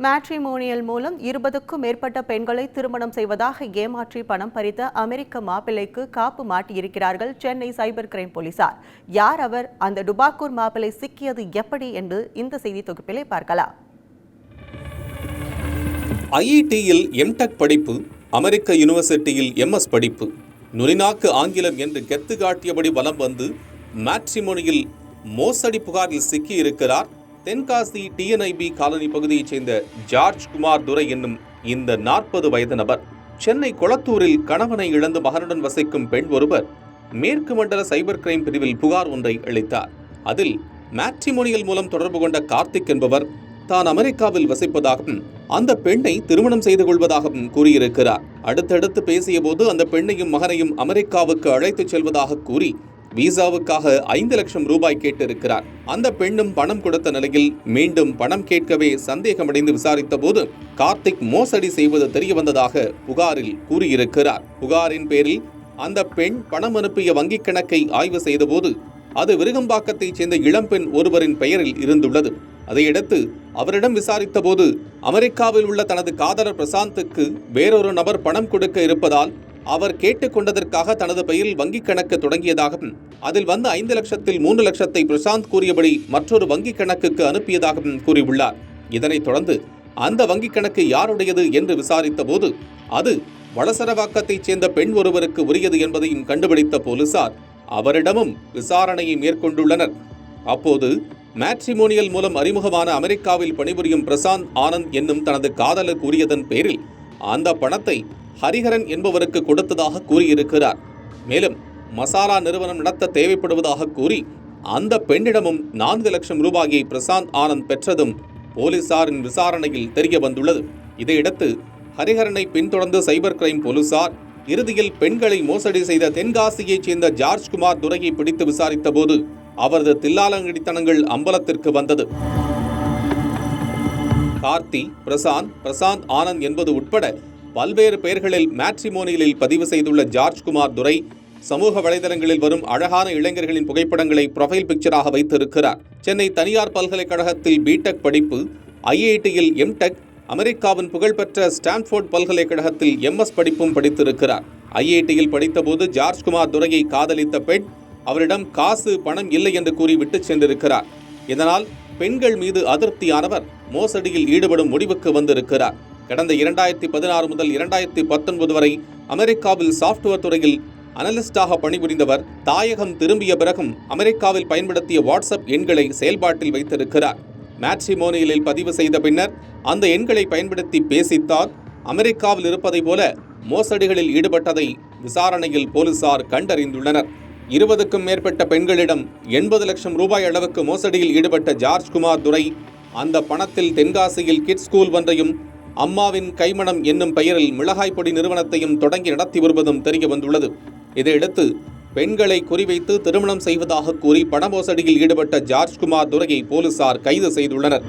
Matrimonial மூலம் 20க்கும் மேற்பட்ட பெண்களை திருமணம் செய்வதாக ஏமாற்றி பணம் பறித்த அமெரிக்க மாப்பிள்ளைக்கு காப்பு மாட்டியிருக்கிறார்கள் சென்னை சைபர் கிரைம் போலீசார். யார் அவர், அந்த டுபாக்கூர் மாப்பிள்ளை சிக்கியது எப்படி என்று இந்த செய்தி தொகுப்பிலே பார்க்கலாம். ஐஐடியில் எம்டெக் படிப்பு, அமெரிக்க யூனிவர்சிட்டியில் எம்எஸ் படிப்பு, நுனிநாக்கு ஆங்கிலம் என்று கெத்து காட்டியபடி வலம் வந்து மேட்ரிமோனியில் மோசடி புகாரில் சிக்கியிருக்கிறார் தென்காசி டிஎன்ஐபி காலனி பகுதியைச் சேர்ந்த ஜார்ஜ் குமார் துரை என்னும் இந்த 40 வயது நபர். சென்னை கொளத்தூரில் கணவனை இழந்து மகனுடன் வசிக்கும் பெண் ஒருவர் மேற்கு மண்டல சைபர் கிரைம் பிரிவில் புகார் ஒன்றை அளித்தார். அதில் மேட்ரிமோனியல் மூலம் தொடர்பு கொண்ட கார்த்திக் என்பவர் தான் அமெரிக்காவில் வசிப்பதாகவும் அந்த பெண்ணை திருமணம் செய்து கொள்வதாகவும் கூறியிருக்கிறார். அடுத்தடுத்து பேசிய போது அந்த பெண்ணையும் மகனையும் அமெரிக்காவுக்கு அழைத்துச் செல்வதாக கூறி விசாவுக்காக 5 லட்சம் ரூபாய் கேட்டிருக்கிறார். அந்த பெண்ணும் பணம் கொடுத்த நிலையில் மீண்டும் பணம் கேட்கவே சந்தேகமடைந்து விசாரித்த போது கார்த்திக் மோசடி செய்வது தெரியவந்ததாக புகாரில் கூறியிருக்கிறார். புகாரின் பேரில் அந்த பெண் பணம் அனுப்பிய வங்கிக் கணக்கை ஆய்வு செய்தபோது அது விருகம்பாக்கத்தைச் சேர்ந்த இளம்பெண் ஒருவரின் பெயரில் இருந்துள்ளது. அதையடுத்து அவரிடம் விசாரித்த போது அமெரிக்காவில் உள்ள தனது காதலர் பிரசாந்துக்கு வேறொரு நபர் பணம் கொடுக்க இருப்பதால் அவர் கேட்டுக்கொண்டதற்காக தனது பெயரில் வங்கிக் கணக்கு தொடங்கியதாகவும் அதில் வந்த 5 லட்சத்தில் 3 லட்சத்தை பிரசாந்த் கூறியபடி மற்றொரு வங்கிக் கணக்குக்கு அனுப்பியதாகவும் கூறியுள்ளார். இதனைத் தொடர்ந்து அந்த வங்கிக் கணக்கு யாருடையது என்று விசாரித்த போது அது வளசரவாக்கத்தைச் சேர்ந்த பெண் ஒருவருக்கு உரியது என்பதையும் கண்டுபிடித்த போலீசார் அவரிடமும் விசாரணையை மேற்கொண்டுள்ளனர். அப்போது மேட்ரிமோனியல் மூலம் அறிமுகமான அமெரிக்காவில் பணிபுரியும் பிரசாந்த் ஆனந்த் என்னும் தனது காதலர் கூறியதன் பேரில் அந்த பணத்தை ஹரிஹரன் என்பவருக்கு கொடுத்ததாக கூறியிருக்கிறார். மேலும் மசாலா நிறுவனம் நடத்த தேவைப்படுவதாக கூறி அந்த பெண்ணிடமும் 4 லட்சம் ரூபாயை பிரசாந்த் ஆனந்த் பெற்றதும் போலீசாரின் விசாரணையில் தெரிய வந்துள்ளது. இதையடுத்து ஹரிஹரனை பின்தொடர்ந்து சைபர் கிரைம் போலீசார் இறுதியில் பெண்களை மோசடி செய்த தென்காசியைச் சேர்ந்த ஜார்ஜ் குமார் துரையை பிடித்து விசாரித்த போது அவரது தில்லாலங்கடித்தனங்கள் அம்பலத்திற்கு வந்தது. கார்த்தி, பிரசாந்த் ஆனந்த் என்பது உட்பட பல்வேறு பெயர்களில் மேட்ரிமோனியலில் பதிவு செய்துள்ள ஜார்ஜ் குமார் துரை சமூக வலைதளங்களில் வரும் அழகான இளைஞர்களின் புகைப்படங்களை ப்ரொஃபைல் பிக்சராக வைத்திருக்கிறார். சென்னை தனியார் பல்கலைக்கழகத்தில் பிடெக் படிப்பு, ஐஐடியில் எம்டெக், அமெரிக்காவின் புகழ்பெற்ற ஸ்டான்ஃபோர்ட் பல்கலைக்கழகத்தில் எம்எஸ் படிப்பும் படித்திருக்கிறார். ஐஐடியில் படித்தபோது ஜார்ஜ் குமார் துரையை காதலித்த பெண் அவரிடம் காசு பணம் இல்லை என்று கூறி விட்டுச் சென்றிருக்கிறார். இதனால் பெண்கள் மீது அதிருப்தியானவர் மோசடியில் ஈடுபடும் முடிவுக்கு வந்திருக்கிறார். கடந்த 2016 முதல் 2019 வரை அமெரிக்காவில் சாப்ட்வேர் துறையில் அனலிஸ்டாக பணிபுரிந்தவர் தாயகம் திரும்பிய பிறகும் அமெரிக்காவில் பயன்படுத்திய வாட்ஸ்அப் எண்களை செயல்பாட்டில் வைத்திருக்கிறார். மேட்ரிமோனியலில் பதிவு செய்த பின்னர் அந்த எண்களை பயன்படுத்தி பேசித்தான் அமெரிக்காவில் இருப்பதை போல மோசடிகளில் ஈடுபட்டதை விசாரணையில் போலீசார் கண்டறிந்துள்ளனர். 20க்கும் மேற்பட்ட பெண்களிடம் 80 லட்சம் ரூபாய் அளவுக்கு மோசடியில் ஈடுபட்ட ஜார்ஜ் குமார் துரை அந்த பணத்தில் தென்காசியில் கிட்ஸ் ஸ்கூல் ஒன்றையும் அம்மாவின் கைமணம் என்னும் பெயரில் மிளகாய் பொடி நிறுவனத்தையும் தொடங்கி நடத்தி வருவதும் தெரிய வந்துள்ளது. இதையடுத்து பெண்களை குறிவைத்து திருமணம் செய்வதாக கூறி பண மோசடியில் ஈடுபட்ட ஜார்ஜ் குமார் துரையை போலீசார் கைது செய்துள்ளனர்.